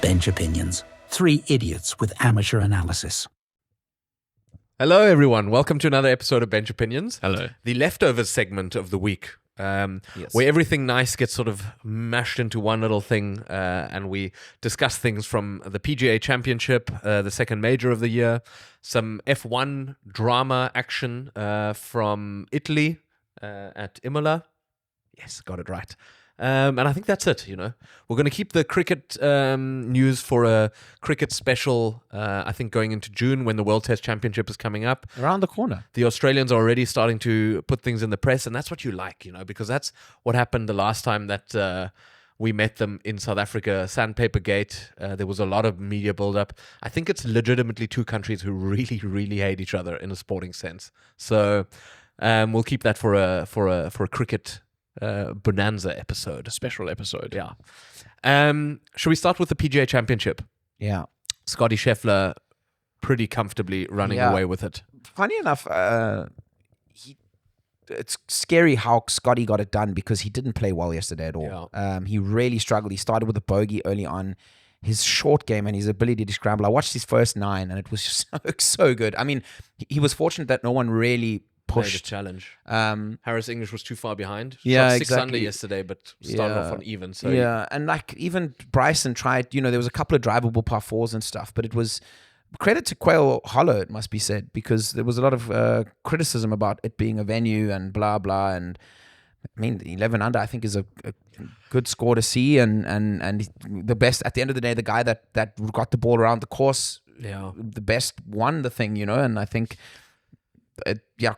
Bench Opinions. Three idiots with amateur analysis. Hello, everyone. Welcome to another episode of Bench Opinions. Hello. The leftovers segment of the week, where everything nice gets sort of mashed into one little thing, and we discuss things from the PGA Championship, the second major of the year, some F1 drama action from Italy at Imola. Yes, got it right. And I think that's it, you know. We're going to keep the cricket news for a cricket special, I think going into June when the World Test Championship is coming up. Around the corner. The Australians are already starting to put things in the press, and that's what you like, you know, because that's what happened the last time that we met them in South Africa, Sandpaper Gate. There was a lot of media build-up. I think it's legitimately two countries who really, really hate each other in a sporting sense. So we'll keep that for a cricket bonanza episode. A special episode. Yeah. Should we start with the PGA Championship? Yeah. Scottie Scheffler pretty comfortably running away with it. Funny enough, it's scary how Scottie got it done because he didn't play well yesterday at all. Yeah. He really struggled. He started with a bogey early on. His short game and his ability to scramble. I watched his first 9 and it was just so good. I mean, he was fortunate that no one really pushed. Challenge. Harris English was too far behind. Yeah, Shot 6 exactly. under yesterday, but started off on even. So yeah, and like even Bryson tried, you know, there was a couple of drivable par 4s and stuff, but it was credit to Quail Hollow, it must be said, because there was a lot of criticism about it being a venue and blah, blah. And I mean, 11 under, I think, is a good score to see. And the best, at the end of the day, the guy that got the ball around the course, the best won the thing, you know, and I think...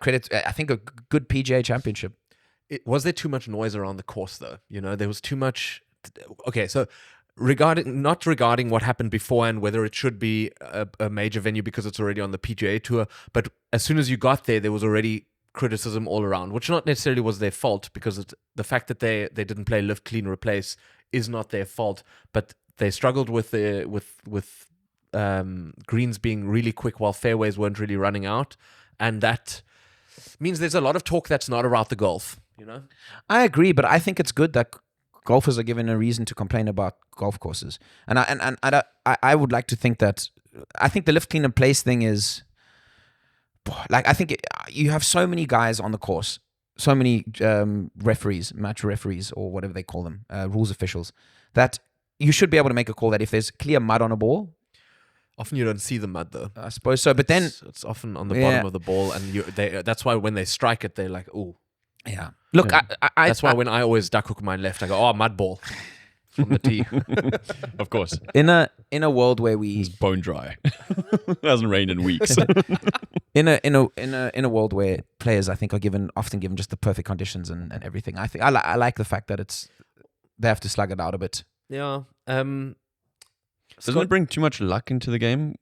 credit. I think a good PGA Championship. Was there too much noise around the course, though? You know, there was too much. Okay, so not regarding what happened before and whether it should be a major venue because it's already on the PGA Tour, but as soon as you got there was already criticism all around, which not necessarily was their fault because the fact that they didn't play lift, clean, replace is not their fault, but they struggled with greens being really quick while fairways weren't really running out. And that means there's a lot of talk that's not about the golf, you know? I agree, but I think it's good that golfers are given a reason to complain about golf courses. And I would like to think that... I think the lift, clean, and place thing is... Like, I think you have so many guys on the course, so many referees, match referees, or whatever they call them, rules officials, that you should be able to make a call that if there's clear mud on a ball... Often you don't see the mud, though. I suppose so, but then... It's often on the bottom of the ball, and that's why when they strike it, they're like, ooh. Yeah. Look, that's why when I always duck hook mine left, I go, oh, mud ball from the tee. Of course. In a world where we... It's bone dry. It hasn't rained in weeks. in a world where players, I think, are often given just the perfect conditions and everything, I think I like the fact that they have to slug it out a bit. Yeah. Doesn't it bring too much luck into the game?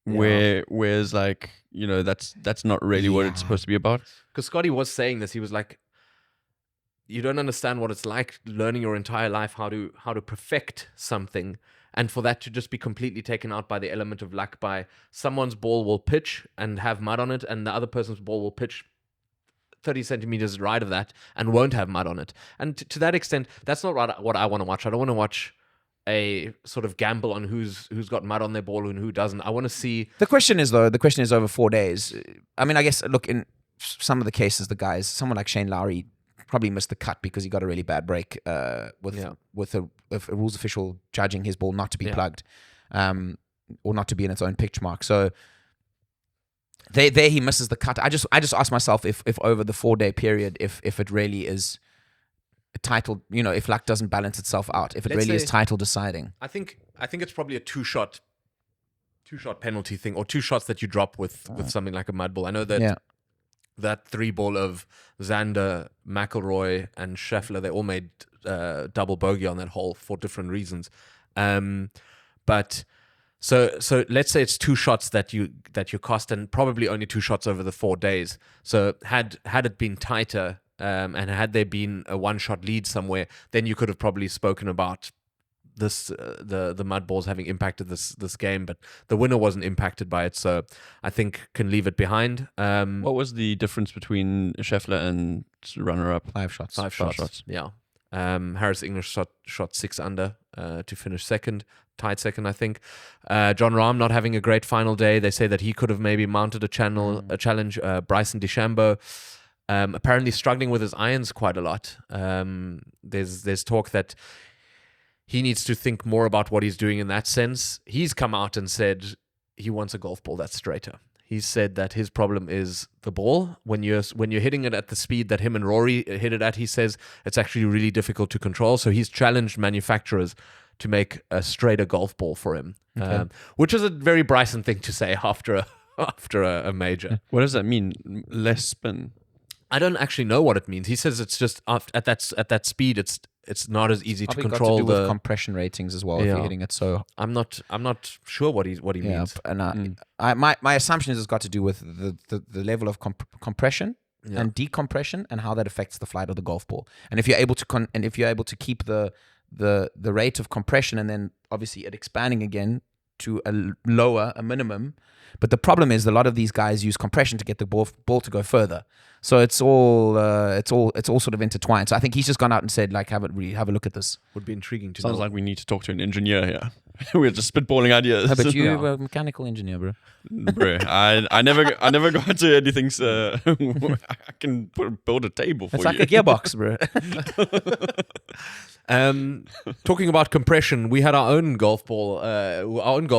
Whereas, like, you know, that's not really what it's supposed to be about. Because Scottie was saying this, he was like, you don't understand what it's like learning your entire life how to perfect something, and for that to just be completely taken out by the element of luck, by someone's ball will pitch and have mud on it, and the other person's ball will pitch 30 centimeters right of that and won't have mud on it. And to that extent, that's not what I want to watch. I don't want to watch a sort of gamble on who's got mud on their ball and who doesn't. I want to see... The question is over 4 days. I mean, I guess, look, in some of the cases, someone like Shane Lowry probably missed the cut because he got a really bad break with a rules official judging his ball not to be plugged or not to be in its own pitch mark. So there he misses the cut. I just ask myself if over the 4-day period, if it really is... title, you know, if luck doesn't balance itself out, if it really is title deciding. I think it's probably a two-shot penalty thing, or 2 shots that you drop with something like a mud ball. I know that that 3-ball of Xander, McIlroy, and Scheffler, they all made double bogey on that hole for different reasons. But so let's say it's 2 shots that you cost, and probably only 2 shots over the 4 days. So had it been tighter, and had there been a 1-shot lead somewhere, then you could have probably spoken about this the mud balls having impacted this game, but the winner wasn't impacted by it, so I think can leave it behind. What was the difference between Scheffler and runner-up? 5 shots. 5 shots. Yeah. Harris English shot 6 under to finish second, tied second, I think. John Rahm not having a great final day. They say that he could have maybe mounted a challenge. Bryson DeChambeau apparently struggling with his irons quite a lot. There's talk that he needs to think more about what he's doing in that sense. He's come out and said he wants a golf ball that's straighter. He said that his problem is the ball. When you're hitting it at the speed that him and Rory hit it at, he says it's actually really difficult to control. So he's challenged manufacturers to make a straighter golf ball for him, which is a very Bryson thing to say after a major. What does that mean? Less spin? I don't actually know what it means. He says it's just at that speed, it's not as easy to control. Got to do with compression ratings as well. If you're hitting it so, I'm not sure what he means. And my assumption is it's got to do with the level of compression and decompression and how that affects the flight of the golf ball. And if you're able to keep the rate of compression and then obviously it expanding again to a minimum. But the problem is a lot of these guys use compression to get the ball to go further. So it's all sort of intertwined. So I think he's just gone out and said, like, have a look at this. Would be intriguing to know. Sounds like we need to talk to an engineer here. We're just spitballing ideas. No, but you're a mechanical engineer, bro. Bro, I never got to anything. So I can build a table for it's you. It's like a gearbox, bro. Talking about compression, we had our own golf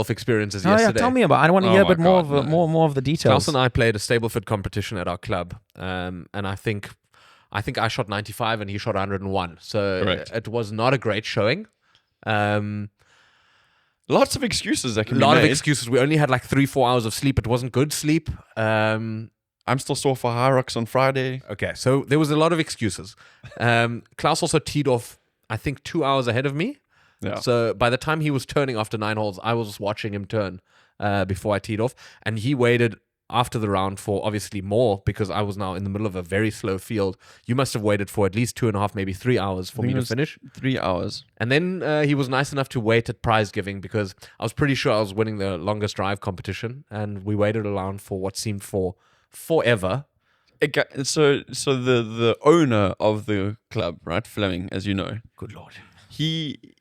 experiences yesterday. Yeah, tell me about it. I want to hear a bit more of the details. Klaus and I played a Stableford competition at our club, and I think I shot 95 and he shot 101. So it was not a great showing. Lots of excuses that can be made. A lot of excuses. We only had like 3-4 hours of sleep. It wasn't good sleep. I'm still sore for High Rocks on Friday. Okay, so there was a lot of excuses. Klaus also teed off, I think, 2 hours ahead of me. Yeah. So by the time he was turning after 9 holes, I was watching him turn before I teed off. And he waited after the round for obviously more because I was now in the middle of a very slow field. You must have waited for at least 2.5, maybe 3 hours for me to finish. 3 hours. And then he was nice enough to wait at prize giving because I was pretty sure I was winning the longest drive competition. And we waited around for what seemed for forever. So the owner of the club, right, Fleming, as you know. Good Lord.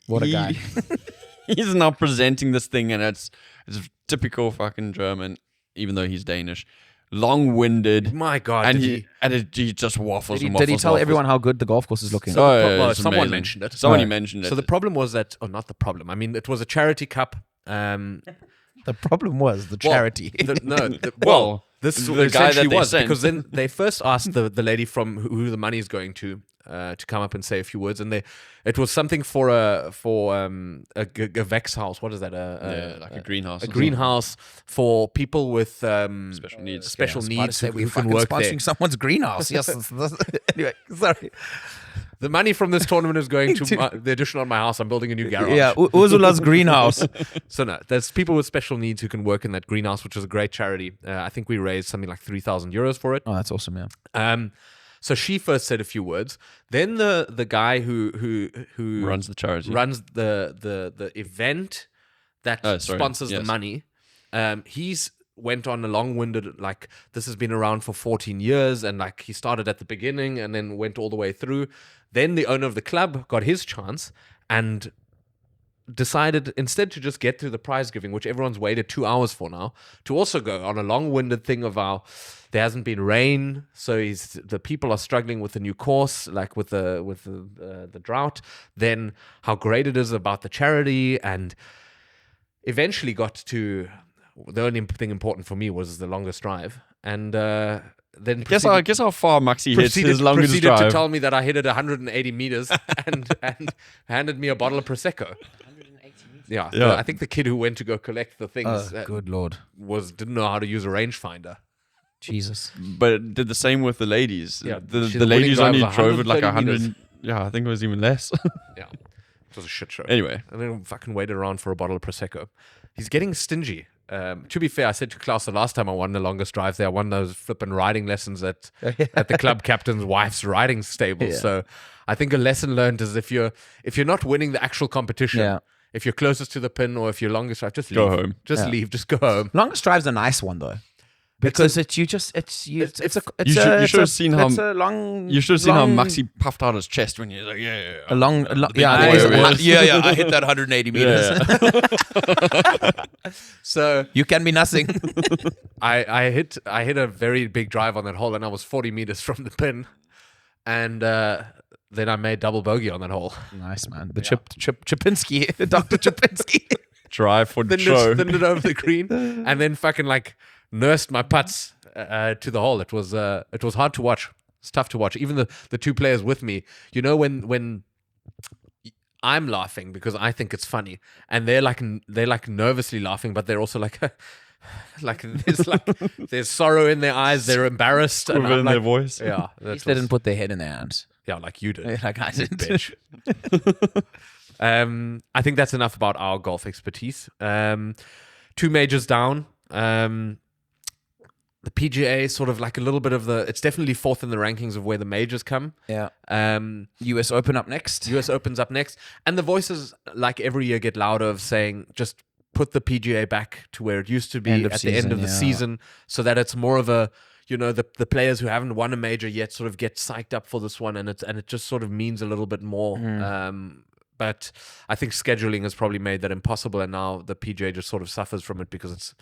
What a guy. He's now presenting this thing and it's typical fucking German. Even though he's Danish, long-winded. My God! And he just waffles. Did he tell everyone how good the golf course is looking? Someone mentioned it. Somebody mentioned it. So the problem was that, not the problem. I mean, it was a charity cup. The problem was the charity. This the guy that was sent. because then they first asked the lady from who the money is going to come up and say a few words, and it was something for a Vex house. What is that? Like a greenhouse. A greenhouse for people with special needs. Special needs who can work sponsoring there. someone's greenhouse. Yes. Anyway, sorry. The money from this tournament is going to the addition on my house. I'm building a new garage. Yeah, Ursula's greenhouse. So no, there's people with special needs who can work in that greenhouse, which is a great charity. I think we raised something like 3,000 euros for it. Oh, that's awesome, yeah. So she first said a few words. Then the guy who runs the charity, runs the event that sponsors the money. He's went on a long-winded, like, this has been around for 14 years, and like he started at the beginning and then went all the way through. Then the owner of the club got his chance and decided instead to just get through the prize giving, which everyone's waited 2 hours for now, to also go on a long-winded thing of how there hasn't been rain, so the people are struggling with the new course, like with the drought. Then how great it is about the charity, and eventually got to the only thing important for me was the longest drive, and then guess how far Maxi hits his longest drive. Proceeded to tell me that I hit it 180 meters and handed me a bottle of Prosecco. Yeah. I think the kid who went to go collect the things, good Lord, didn't know how to use a rangefinder. Jesus. But it did the same with the ladies. Yeah, the ladies only drove it like 100. meters. Yeah, I think it was even less. Yeah, it was a shit show. Anyway, and then fucking waited around for a bottle of Prosecco. He's getting stingy. To be fair, I said to Klaus the last time I won the longest drive there, I won those flipping riding lessons at the club captain's wife's riding stable. Yeah. So I think a lesson learned is if you're not winning the actual competition, if you're closest to the pin or if you're longest drive, just leave. Go home. Just leave. Just go home. Longest drive's a nice one though. Because you should have seen how it's a long. you should have seen how long- Maxi puffed out his chest when he's like, yeah. A long, yeah, there is- boys. yeah, I hit that 180 meters. So You can be nothing. I hit a very big drive on that hole, and I was 40 meters from the pin, and then I made double bogey on that hole. Nice, man. The Chipinski, Dr. Chipinski. Drive for Then show. thinned it over the green, and then fucking like nursed my putts to the hole. It was hard to watch. It's tough to watch. Even the two players with me, you know, when I'm laughing because I think it's funny, and they're like nervously laughing, but they're also like there's sorrow in their eyes. They're embarrassed and Within I'm their like, voice. Yeah, At that least they was- didn't put their head in their hands. yeah, like you did. Like I didn't. Bitch. I think that's enough about our golf expertise. 2 majors down. The PGA is sort of like a little bit of it's definitely fourth in the rankings of where the majors come. Yeah. Um, US Open up next. US Open's up next. And the voices, like every year, get louder of saying, just put the PGA back to where it used to be End of at the end season, of the yeah. season, so that it's more of a, you know, the players who haven't won a major yet sort of get psyched up for this one, and it just sort of means a little bit more. But I think scheduling has probably made that impossible, and now the PGA just sort of suffers from it because it's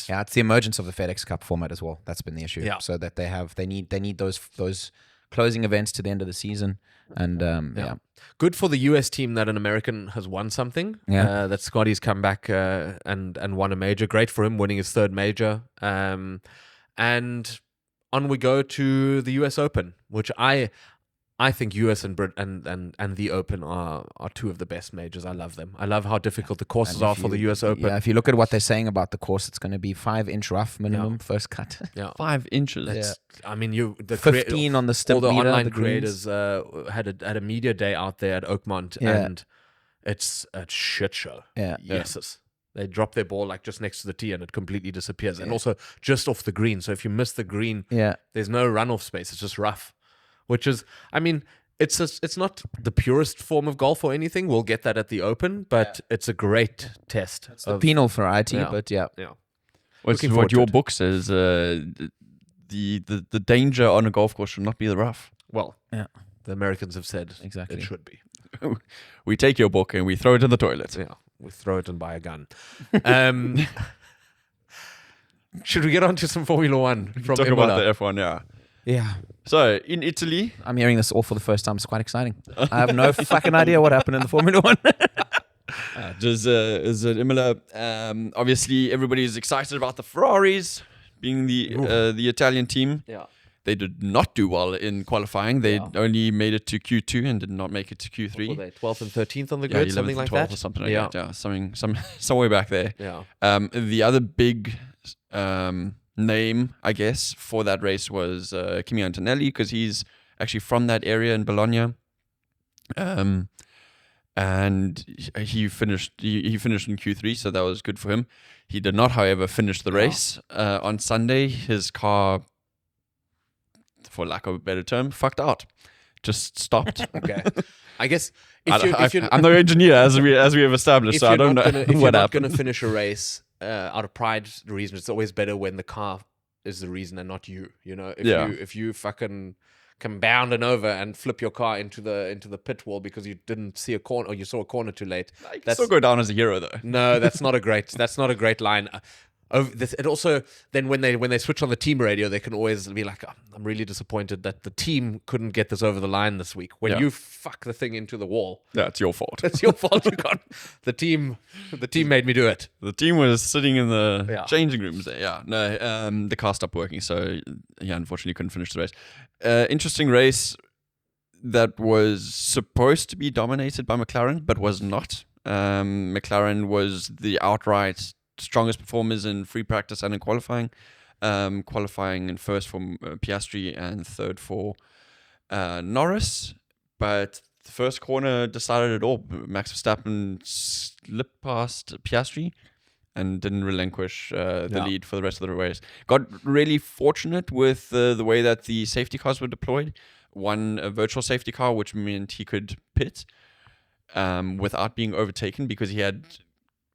Yeah, it's the emergence of the FedEx Cup format as well. That's been the issue. Yeah. So that they need those closing events to the end of the season, and yeah. good for the US team that an American has won something. Yeah. That Scottie's come back and won a major. Great for him, winning his 3rd major. And on we go to the US Open, which I think US and the Open are 2 of the best majors. I love them. I love how difficult the courses And are if for the you- US Open. Yeah, if you look at what they're saying about the course, it's going to be 5-inch rough minimum first cut. Yeah. 5 inches. That's, I mean, the 15 on the all stimp the meter, online the greens. creators had a media day out there at Oakmont, Yeah. and it's a shit show. Yeah. Yeses. They drop their ball like just next to the tee and it completely disappears. And also just off the green. So if you miss the green, Yeah. there's no runoff space. It's just rough, which is, I mean, it's not the purest form of golf or anything. We'll get that at the Open, but it's a great test. It's the penal variety, Yeah. but yeah. Yeah. What's Looking what forward to your it. book says, the danger on a golf course should not be the rough. Well, Yeah. the Americans have said Exactly. it should be. We take your book and we throw it in the toilet. Yeah, we throw it and buy a gun. Should we get on to some Formula One from Talk Imola? about the F1, yeah. Yeah. So, in Italy, I'm hearing this all for the first time. It's quite exciting. I have no fucking idea what happened in the Formula One. there's Imola. Obviously, everybody is excited about the Ferraris being the Italian team. Yeah. They did not do well in qualifying. They only made it to Q2 and did not make it to What were Q3. they, 12th and 13th on the Yeah, grid, 11th something like and 12th that? or something like Yeah. that. Yeah, somewhere back there. Yeah. The other big name, I guess, for that race was Kimi Antonelli, because he's actually from that area in Bologna. And he finished in Q3, so that was good for him. He did not, however, finish the race on Sunday. His car, for lack of a better term, fucked out. Just stopped. Okay. I guess if you're, I'm no engineer, as we have established, so I don't know if you're what not going happened. to finish a race out of pride reason, it's always better when the car is the reason and not you. You know, if you fucking come bounding over and flip your car into the pit wall because you didn't see a corner or you saw a corner too late. You can still go down as a hero, though. No, that's not a great line. It also then when they switch on the team radio, they can always be like, oh, I'm really disappointed that the team couldn't get this over the line this week. When you fuck the thing into the wall, Yeah, it's your fault. it's your fault. You can't. The team made me do it. The team was sitting in the Yeah. changing rooms there. Yeah, no, the car stopped working, so yeah, unfortunately couldn't finish the race. Interesting race that was supposed to be dominated by McLaren, but was not. McLaren was the outright strongest performers in free practice and in qualifying. Qualifying in first for Piastri and third for Norris, but the first corner decided it all. Max Verstappen slipped past Piastri and didn't relinquish the lead for the rest of the race. Got really fortunate with the way that the safety cars were deployed. One a virtual safety car, which meant he could pit without being overtaken, because he had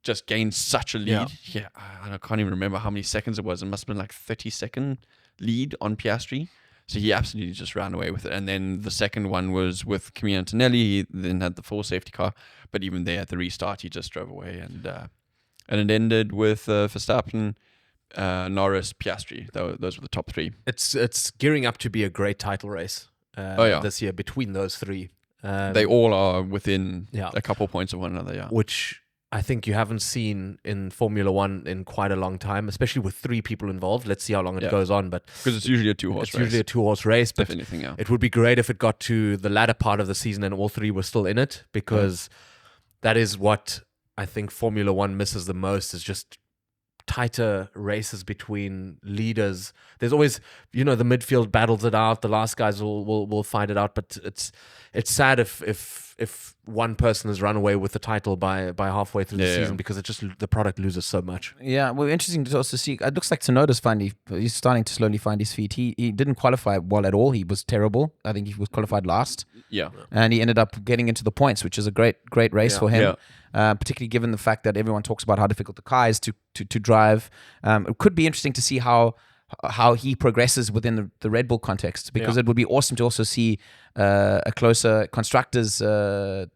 just gained such a Yeah. lead. Yeah, I can't even remember how many seconds it was. It must have been like 30-second lead on Piastri. So he absolutely just ran away with it. And then the second one was with Kimi Antonelli. He then had the full safety car. But even there at the restart, he just drove away. And it ended with Verstappen, Norris, Piastri. Those were the top three. It's gearing up to be a great title race this year between those three. They all are within Yeah. a couple points of one another, yeah. Which I think you haven't seen in Formula One in quite a long time, especially with three people involved. Let's see how long it goes on. But Because it's usually a two-horse it's race. usually a two-horse race. But if anything, yeah. it would be great if it got to the latter part of the season and all three were still in it, because that is what I think Formula One misses the most, is just tighter races between leaders. There's always, the midfield battles it out. The last guys will fight it out. But it's sad if one person has run away with the title by halfway through the season, because the product loses so much. Yeah, well, interesting to also see. It looks like Tsunoda's finally, he's starting to slowly find his feet. He didn't qualify well at all. He was terrible. I think he was qualified last. Yeah. And he ended up getting into the points, which is a great race for him. Particularly given the fact that everyone talks about how difficult the car is to drive. It could be interesting to see how he progresses within the Red Bull context, because it would be awesome to also see a closer constructors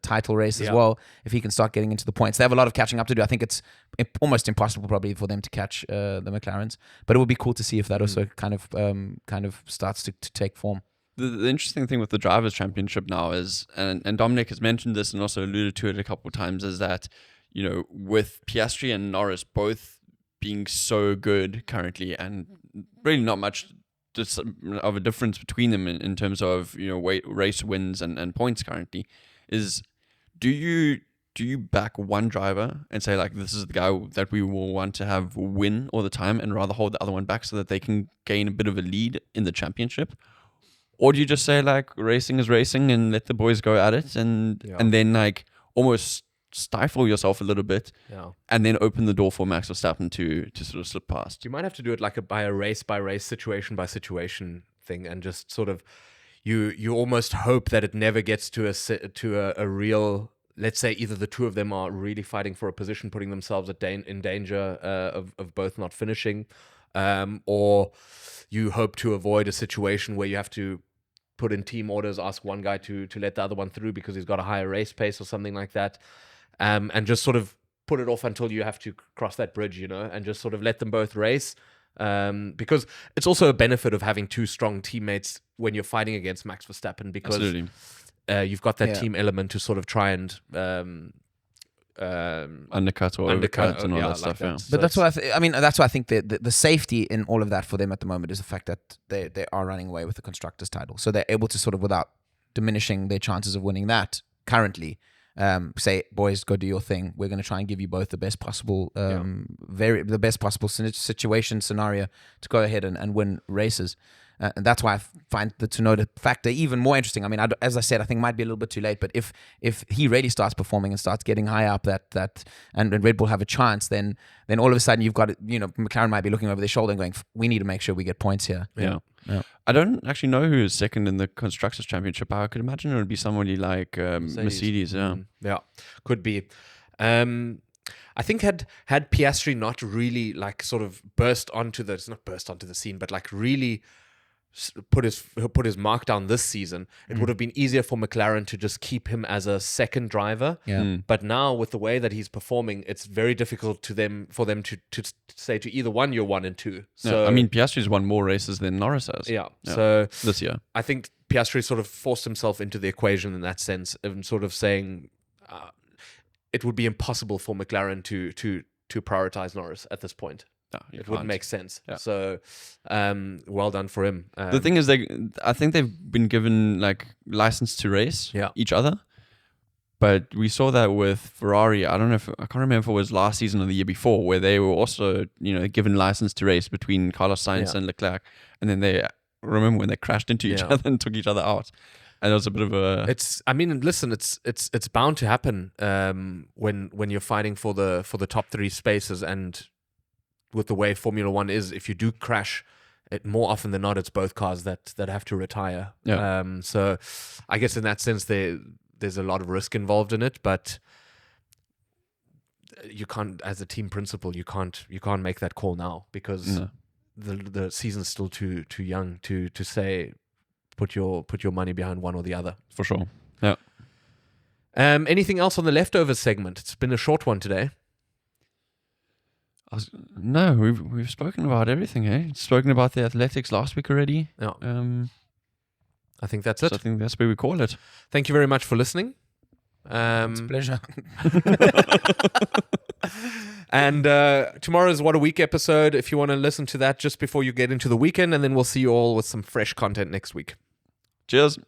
title race as well, if he can start getting into the points. They have a lot of catching up to do. I think it's almost impossible probably for them to catch the McLarens, but it would be cool to see if that also kind of starts to take form. The interesting thing with the Drivers' Championship now is, and Dominic has mentioned this and also alluded to it a couple of times, is that, with Piastri and Norris both being so good currently, and really not much of a difference between them in terms of race wins and points currently, is do you back one driver and say, like, this is the guy that we will want to have win all the time, and rather hold the other one back so that they can gain a bit of a lead in the championship? Or do you just say, like, racing is racing and let the boys go at it, and then, like, almost stifle yourself a little bit, and then open the door for Max Verstappen to sort of slip past? You might have to do it like by a race by race, situation by situation thing, and just sort of you almost hope that it never gets to a real. Let's say either the two of them are really fighting for a position, putting themselves in danger of both not finishing, or you hope to avoid a situation where you have to put in team orders, ask one guy to let the other one through because he's got a higher race pace or something like that, and just sort of put it off until you have to cross that bridge, and just sort of let them both race, because it's also a benefit of having two strong teammates when you're fighting against Max Verstappen, because you've got that team element to sort of try and undercut or overcut and all that stuff. Like that. But that's what that's why I think the safety in all of that for them at the moment is the fact that they are running away with the constructors title, so they're able to sort of, without diminishing their chances of winning that currently, say, boys, go do your thing. We're going to try and give you both the best possible the best possible scenario to go ahead and win races. And that's why I find the Tsunoda factor even more interesting. I mean, as I said, I think it might be a little bit too late, but if he really starts performing and starts getting high up and Red Bull have a chance, then all of a sudden you've got, McLaren might be looking over their shoulder and going, we need to make sure we get points here. Yeah. I don't actually know who is second in the Constructors' Championship. I could imagine it would be somebody like Mercedes. Yeah, could be. I think had Piastri not really like sort of burst onto the scene, but like really put his mark down this season, it would have been easier for McLaren to just keep him as a second driver. But now with the way that he's performing, it's very difficult for them to say to either one, you're 1 and 2. So I mean, Piastri's won more races than Norris has. So this year, I think Piastri sort of forced himself into the equation in that sense, and sort of saying it would be impossible for McLaren to prioritize Norris at this point. No, it wouldn't make sense. So, well done for him. The thing is, I think they've been given like license to race each other, but we saw that with Ferrari. I can't remember if it was last season or the year before, where they were also given license to race between Carlos Sainz and Leclerc, and then remember when they crashed into each other and took each other out. And it was a bit of a. It's bound to happen when you're fighting for the top 3 spaces, and with the way Formula One is, if you do crash, it more often than not, it's both cars that have to retire. So I guess in that sense, there's a lot of risk involved in it, but you can't, as a team principal, you can't make that call now because No. the season's still too young to say put your money behind one or the other. For sure. Yeah. Anything else on the leftovers segment? It's been a short one today. No, we've spoken about everything, eh? Spoken about the athletics last week already. Yeah. I think that's So it. I think that's where we call it. Thank you very much for listening. It's a pleasure. And tomorrow's What a Week episode. If you want to listen to that just before you get into the weekend, and then we'll see you all with some fresh content next week. Cheers.